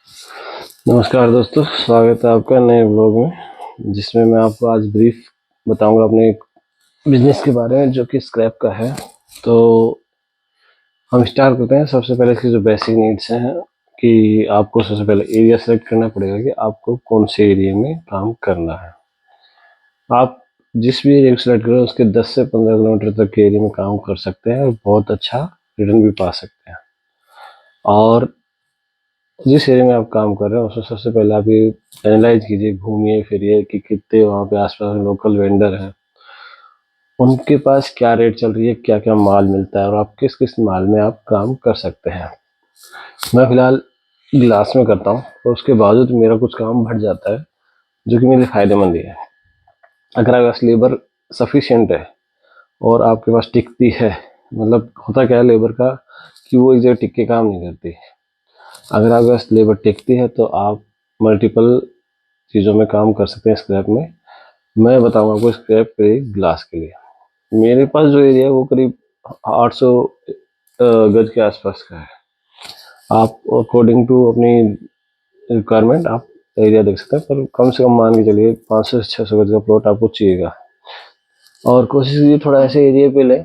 नमस्कार दोस्तों, स्वागत है आपका नए ब्लॉग में, जिसमें मैं आपको आज ब्रीफ बताऊंगा अपने एक बिजनेस के बारे में जो कि स्क्रैप का है। तो हम स्टार्ट करते हैं। सबसे पहले इसकी जो बेसिक नीड्स हैं कि आपको सबसे पहले एरिया सेलेक्ट करना पड़ेगा कि आपको कौन से एरिया में काम करना है। आप जिस भी एरिया को सेलेक्ट करें उसके 10 से 15 किलोमीटर तक के एरिया में काम कर सकते हैं और बहुत अच्छा रिटर्न भी पा सकते हैं। और जिस एरिया में आप काम कर रहे हैं उसमें सबसे पहले आप ये एनालाइज कीजिए, घूमिए फिरिए कि कितने वहाँ पे आसपास लोकल वेंडर हैं, उनके पास क्या रेट चल रही है, क्या क्या माल मिलता है और आप किस किस माल में आप काम कर सकते हैं। मैं फिलहाल ग्लास में करता हूँ और उसके बावजूद मेरा कुछ काम बढ़ जाता है जो कि मेरे लिए फायदेमंद ही है। अगर आपके पास लेबर सफिशियंट है और आपके पास टिकती है, मतलब होता क्या है लेबर का कि वो एक जगह टिक के काम नहीं करती। अगर आपके पास लेबर टिकती है तो आप मल्टीपल चीज़ों में काम कर सकते हैं स्क्रैप में। मैं बताऊंगा आपको स्क्रैप के ग्लास के लिए। मेरे पास जो एरिया है वो करीब 800 गज के आसपास का है। आप अकॉर्डिंग टू अपनी रिक्वायरमेंट आप एरिया देख सकते हैं, पर कम से कम मान के चलिए 500 से 600 गज का प्लॉट आपको चाहिएगा। और कोशिश कीजिए थोड़ा ऐसे एरिया पे लें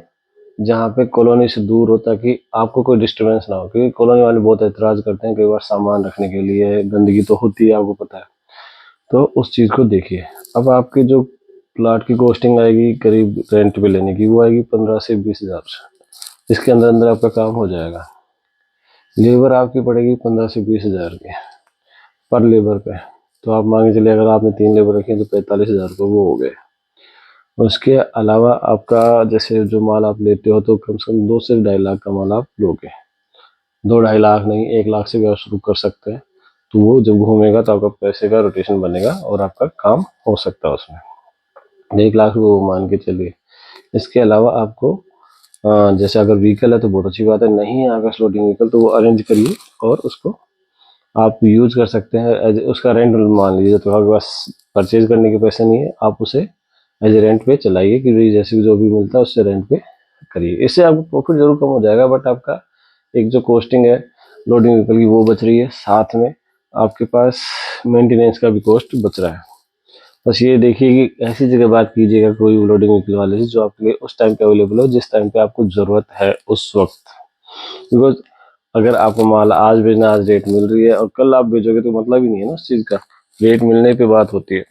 जहाँ पे कॉलोनी से दूर हो, ताकि आपको कोई डिस्टर्बेंस ना हो, क्योंकि कॉलोनी वाले बहुत एतराज़ करते हैं कई बार सामान रखने के लिए, गंदगी तो होती है आपको पता है। तो उस चीज़ को देखिए। अब आपकी जो प्लाट की कॉस्टिंग आएगी करीब रेंट पे लेने की, वो आएगी 15 से 20 हज़ार। इसके अंदर अंदर आपका काम हो जाएगा। लेबर आपकी पड़ेगी 15 से 20 हज़ार की पर लेबर पे। तो आप मांगे चलिए अगर आपने 3 लेबर रखे तो 45 हज़ार रुपये वो हो गए। उसके अलावा आपका जैसे जो माल आप लेते हो तो कम से कम 2 से 2.5 लाख का माल आप लोगे। 2-2.5 लाख नहीं, 1 लाख से भी आप शुरू कर सकते हैं। तो वो जब घूमेगा तो आपका पैसे का रोटेशन बनेगा और आपका काम हो सकता है उसमें। 1 लाख वो मान के चलिए। इसके अलावा आपको जैसे अगर व्हीकल है तो बहुत अच्छी बात है, नहीं है आपका फ्लोटिंग व्हीकल तो वो अरेंज करिए और उसको आप यूज कर सकते हैं। उसका रेंट मान लीजिए, तो आपके पास परचेज करने के पैसे नहीं है, आप उसे एज ए रेंट पे चलाइए कि भाई जैसे जो भी मिलता है उससे रेंट पे करिए। इससे आपको प्रॉफिट जरूर कम हो जाएगा, बट आपका एक जो कॉस्टिंग है लोडिंग व्हीकल की वो बच रही है, साथ में आपके पास मेंटेनेंस का भी कॉस्ट बच रहा है। बस ये देखिए कि ऐसी जगह बात कीजिएगा कोई लोडिंग व्हीकल वाले से जो आपके लिए उस टाइम पे अवेलेबल हो, जिस टाइम पे आपको ज़रूरत है उस वक्त। बिकॉज अगर आपको माल आज भेजना, आज रेट मिल रही है और कल आप भेजोगे तो मतलब ही नहीं है ना उस चीज़ का। रेट मिलने पे बात होती है।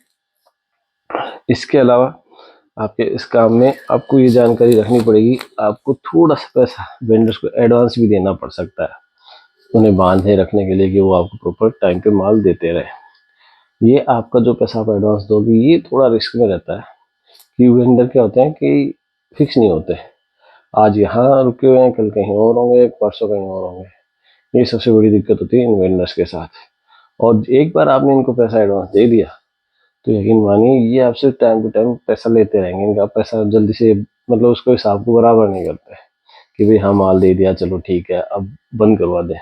इसके अलावा आपके इस काम में आपको ये जानकारी रखनी पड़ेगी, आपको थोड़ा सा पैसा वेंडर्स को एडवांस भी देना पड़ सकता है, उन्हें बांधे रखने के लिए कि वो आपको प्रॉपर टाइम पे माल देते रहे। ये आपका जो पैसा आप एडवांस दोगे ये थोड़ा रिस्क में रहता है कि वेंडर क्या होते हैं कि फिक्स नहीं होते। आज यहाँ रुके हुए हैं, कल कहीं और होंगे, परसों कहीं और होंगे। ये सबसे बड़ी दिक्कत होती है इन वेंडर्स के साथ। और एक बार आपने इनको पैसा एडवांस दे दिया तो यकीन मानिए ये आपसे टाइम टू टाइम पैसा लेते रहेंगे। इनका पैसा जल्दी से, मतलब उसको हिसाब को बराबर नहीं करते कि भाई हाँ माल दे दिया चलो ठीक है अब बंद करवा दें।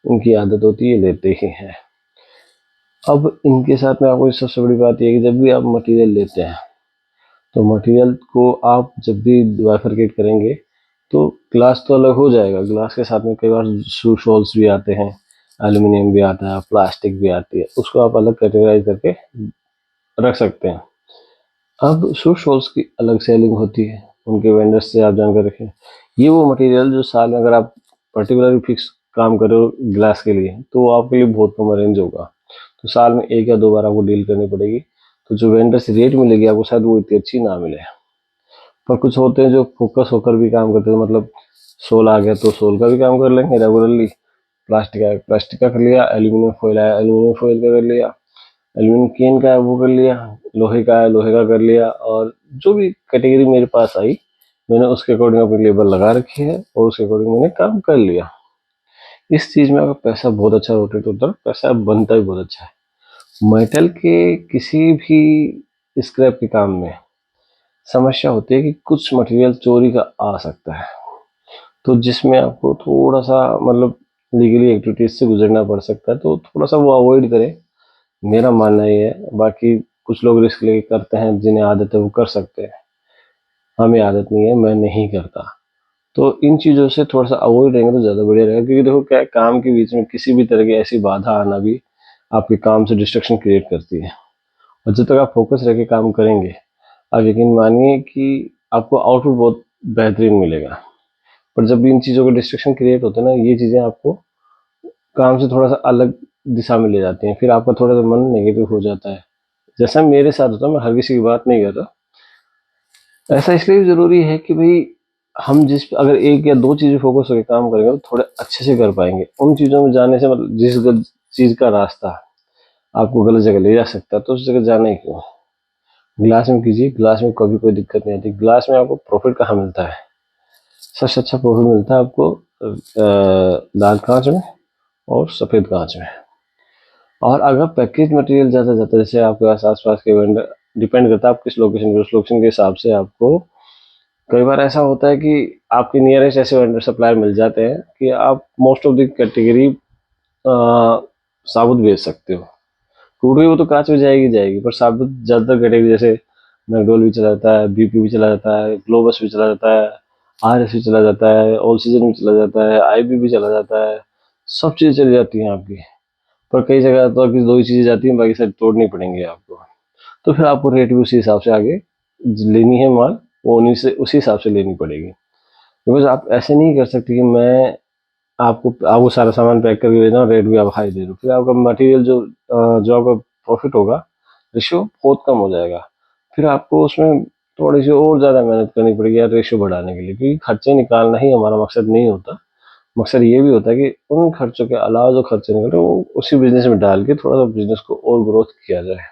उनकी आदत होती है लेते ही हैं। अब इनके साथ में आपको सबसे बड़ी बात यह है कि जब भी आप मटेरियल लेते हैं तो मटेरियल को आप जब भी बाइफरकेट करेंगे तो ग्लास तो अलग हो जाएगा, ग्लास के साथ में कई बार शू शॉल्स भी आते हैं, एल्यूमिनियम भी आता है, प्लास्टिक भी आती है, उसको आप अलग कैटेगराइज करके रख सकते हैं। अब शू शॉल्स की अलग सेलिंग होती है, उनके वेंडर्स से आप जानकर रखें। ये वो मटेरियल जो साल में अगर आप पर्टिकुलरली फिक्स काम करो ग्लास के लिए तो वो आपके लिए बहुत कम अरेंज होगा, तो साल में 1 या 2 बार आपको डील करनी पड़ेगी। तो जो वेंडर से रेट मिलेगी आपको शायद वो इतनी अच्छी ना मिले। पर कुछ होते हैं जो फोकस होकर भी काम करते हैं, मतलब सोल आ गया तो सोल का भी काम कर लेंगे रेगुलरली, प्लास्टिक आया प्लास्टिक का कर लिया, एल्यूमिनियम फॉइल आया एल्यूमिनियम फॉइल का कर लिया, एल्यूमिनियम केन का है वो कर लिया, लोहे का है लोहे का कर लिया। और जो भी कैटेगरी मेरे पास आई मैंने उसके अकॉर्डिंग अपनी लेबर लगा रखी है और उसके अकॉर्डिंग मैंने काम कर लिया। इस चीज़ में आपका पैसा बहुत अच्छा रोटेट होता है, पैसा बनता भी बहुत अच्छा है। मेटल के किसी भी स्क्रैप के काम में समस्या होती है कि कुछ मटेरियल चोरी का आ सकता है, तो जिसमें आपको थोड़ा सा मतलब लीगली एक्टिविटीज से गुजरना पड़ सकता है, तो थोड़ा सा वो अवॉइड करें, मेरा मानना ये है। बाकी कुछ लोग रिस्क लेके करते हैं, जिन्हें आदत है वो कर सकते हैं, हमें आदत नहीं है, मैं नहीं करता। तो इन चीज़ों से थोड़ा सा अवॉइड रहेंगे तो ज़्यादा बढ़िया रहेगा, क्योंकि देखो क्या है, काम के बीच में किसी भी तरह की ऐसी बाधा आना भी आपके काम से डिस्ट्रक्शन क्रिएट करती है। और जब तक आप फोकस रह के काम करेंगे, आप यकीन मानिए कि आपको आउटपुट बहुत बेहतरीन मिलेगा। पर जब भी इन चीज़ों के डिस्ट्रक्शन क्रिएट होते हैं ना, ये चीज़ें आपको काम से थोड़ा सा अलग दिशा में ले जाती हैं, फिर आपका थोड़ा सा मन नेगेटिव हो जाता है। जैसा मेरे साथ होता है, मैं हर किसी की बात नहीं कर रहा, ऐसा इसलिए भी ज़रूरी है कि भाई हम जिस अगर एक या दो चीज़ें फोकस करके काम करेंगे तो थोड़े अच्छे से कर पाएंगे। उन चीज़ों में जाने से मतलब जिस चीज़ का रास्ता आपको गलत जगह ले जा सकता है, तो उस जगह जाना ही क्यों। ग्लास में कीजिए, ग्लास में कभी कोई दिक्कत नहीं आती। ग्लास में आपको प्रॉफिट कहाँ मिलता है? सबसे अच्छा प्रॉफिट मिलता है आपको लाल कांच में और सफ़ेद कांच में। और अगर पैकेज मटेरियल ज़्यादा जाता है, जैसे आपके पास आसपास के वेंडर, डिपेंड करता है आप किस लोकेशन पे, उस लोकेशन के हिसाब से आपको कई बार ऐसा होता है कि आपके नियरेस्ट ऐसे वेंडर सप्लायर मिल जाते हैं कि आप मोस्ट ऑफ द कैटेगरी साबुत बेच सकते हो। टूट गई वो तो कांच में जाएगी जाएगी, पर साबुत ज़्यादातर कैटेगरी, जैसे मैकडोल भी चला जाता है, बीपी भी चला जाता है, ग्लोबस भी चला जाता है, आरएस भी चला जाता है, ऑल सीजन भी चला जाता है, आईबी भी चला जाता है, सब चीज़ें चली जाती हैं आपकी। पर कई जगह तो आपकी दो ही चीज़ें जाती हैं, बाकी सारी तोड़नी पड़ेंगी आपको। तो फिर आपको रेट भी उसी हिसाब से आगे लेनी है माल, वो उन्हीं से उसी हिसाब से लेनी पड़ेगी। बिकॉज आप ऐसे नहीं कर सकते कि मैं आपको सारा सामान पैक करके दे रहा हूँ, रेट भी आप हाई दे दो, फिर आपका मटेरियल जो आपका प्रॉफिट होगा, रेशियो बहुत कम हो जाएगा। फिर आपको उसमें थोड़ी सी और ज़्यादा मेहनत करनी पड़ेगी यार रेशियो बढ़ाने के लिए, क्योंकि खर्चे निकालना ही हमारा मकसद नहीं होता। मकसद ये भी होता है कि उन खर्चों के अलावा जो खर्चे निकल रहे हैं वो उसी बिजनेस में डाल के थोड़ा सा बिजनेस को और ग्रोथ किया जाए।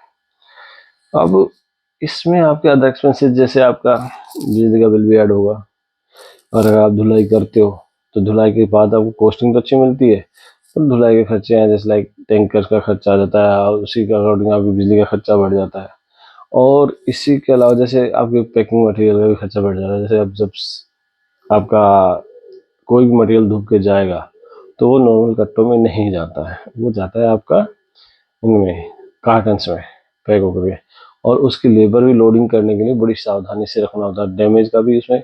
अब इसमें आपके अदर एक्सपेंसेस, जैसे आपका बिजली का बिल भी ऐड होगा, और अगर आप धुलाई करते हो तो धुलाई के बाद आपको कॉस्टिंग तो अच्छी मिलती है, पर धुलाई के खर्चे हैं, जैसे लाइक टैंकर का खर्चा आ जाता है, और उसी के अकॉर्डिंग आपकी बिजली का खर्चा बढ़ जाता है। और इसी के अलावा जैसे आपके पैकिंग मटेरियल का भी खर्चा बढ़ जाता है। जैसे अब जब आपका कोई भी मटेरियल धुप के जाएगा तो वो नॉर्मल कट्टों में नहीं जाता है, वो जाता है आपका इनमें कार्टन्स में पैक होकर के। और उसकी लेबर भी लोडिंग करने के लिए बड़ी सावधानी से रखना होता है। डैमेज का भी उसमें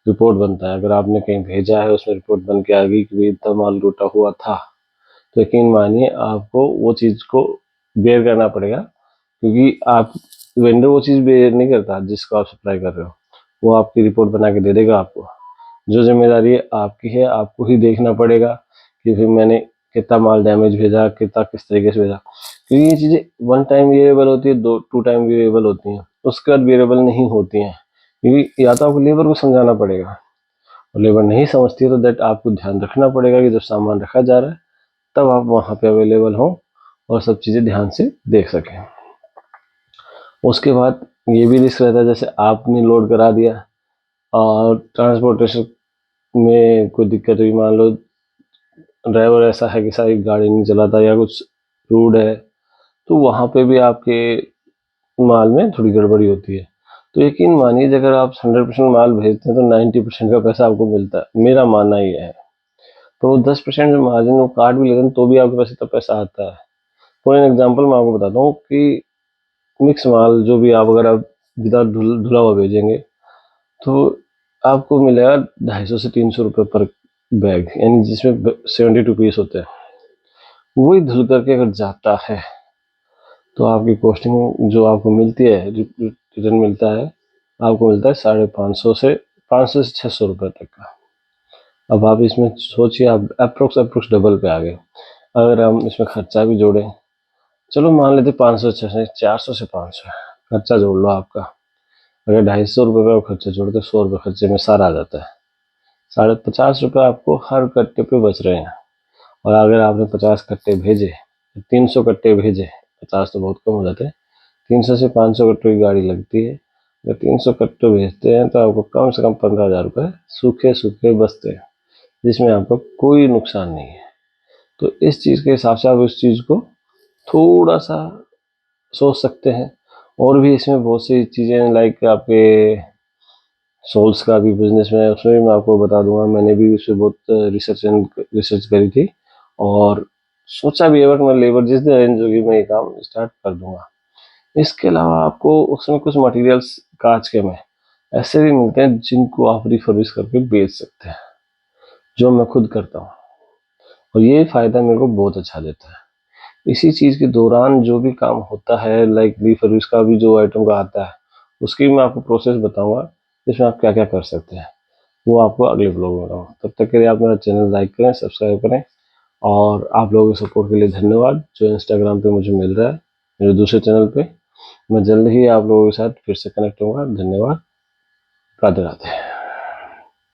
रिपोर्ट बनता है। अगर आपने कहीं भेजा है, उसमें रिपोर्ट बन के आ गई कि भाई इतना माल टूटा हुआ था, तो यकीन मानिए आपको वो चीज़ को बेयर करना पड़ेगा, क्योंकि आप वेंडर वो चीज़ बेयर नहीं करता जिसको आप सप्लाई कर रहे हो, वो आपकी रिपोर्ट बना के दे देगा आपको। जो जिम्मेदारी है आपकी है, आपको ही देखना पड़ेगा कि फिर मैंने कितना माल डैमेज भेजा, कितना किस तरीके से भेजा। क्योंकि ये चीज़ें वन टाइम वेरिएबल होती है, टू टाइम वेरिएबल होती हैं, उसके बाद वेरिएबल नहीं होती हैं, क्योंकि या तो आपको लेबर को समझाना पड़ेगा, और लेबर नहीं समझती है तो दैट आपको ध्यान रखना पड़ेगा कि जब सामान रखा जा रहा है तब आप वहाँ पे अवेलेबल हों और सब चीज़ें ध्यान से देख सकें। उसके बाद ये भी रिस्क रहता है, जैसे आपने लोड करा दिया और ट्रांसपोर्टेशन में कोई दिक्कत हुई, मान लो ड्राइवर ऐसा है कि सारी गाड़ी नहीं चलाता या कुछ रूड है, तो वहाँ पे भी आपके माल में थोड़ी गड़बड़ी होती है। तो यकीन मानिए अगर आप 100% माल भेजते हैं तो 90% का पैसा आपको मिलता है, मेरा मानना ये है। तो वो 10% जो मार्जिन वो काट भी लेते हैं तो भी आपके पास इतना पैसा आता है। फॉर एन एग्जाम्पल मैं आपको बताता हूँ कि मिक्स माल जो भी आप अगर आप विदाउट धुला हुआ भेजेंगे तो आपको मिलेगा 250 से 300 रुपये पर बैग, यानी जिसमें 72 पीस होते हैं। वही धुल करके अगर जाता है तो आपकी कॉस्टिंग जो आपको मिलती है, रिटर्न मिलता है, आपको मिलता है 550 से 600 रुपये तक का। अब आप इसमें सोचिए, आप अप्रोक्स डबल पे आ गए। अगर हम इसमें खर्चा भी जोड़ें, चलो मान लेते 500 600 400 से 500 खर्चा जोड़ लो आपका। अगर 250 रुपये का खर्चा जोड़ते 100 रुपये खर्चे में सारा आ जाता है। 50 रुपये आपको हर कट्टे पे बच रहे हैं। और अगर आपने 50 कट्टे भेजे, 300 कट्टे भेजे, 50 तो बहुत कम हो जाते हैं, 300 से 500 कट्टों की गाड़ी लगती है। अगर 300 कट्टे भेजते हैं तो आपको कम से कम 15,000 रुपये सूखे सूखे बचते हैं, जिसमें आपका कोई नुकसान नहीं है। तो इस चीज़ के हिसाब से आप उस चीज़ को थोड़ा सा सोच सकते हैं। और भी इसमें बहुत सी चीज़ें लाइक आपके सोल्स का भी बिजनेस में, उसमें भी मैं आपको बता दूंगा। मैंने भी उस पर बहुत रिसर्च करी थी और सोचा भी है, बट मैं लेबर जिस दिन अरेंज होगी मैं ये काम स्टार्ट कर दूंगा। इसके अलावा आपको उसमें कुछ मटेरियल्स कांच के में ऐसे भी मिलते हैं जिनको आप रिफर्बिश करके बेच सकते हैं। जो मैं खुद करता हूँ, और ये फ़ायदा मेरे को बहुत अच्छा देता है। इसी चीज़ के दौरान जो भी काम होता है, लाइक रिफर्बिश का भी जो आइटम का आता है, उसकी मैं आपको प्रोसेस बताऊंगा, जिसमें आप क्या क्या कर सकते हैं, वो आपको अगले ब्लॉग में बताऊंगा। तब तक के लिए आप मेरा चैनल लाइक करें, सब्सक्राइब करें, और आप लोगों के सपोर्ट के लिए धन्यवाद जो इंस्टाग्राम पे मुझे मिल रहा है मेरे दूसरे चैनल पे। मैं जल्द ही आप लोगों के साथ फिर से कनेक्ट होऊंगा। धन्यवाद। राधे राधे।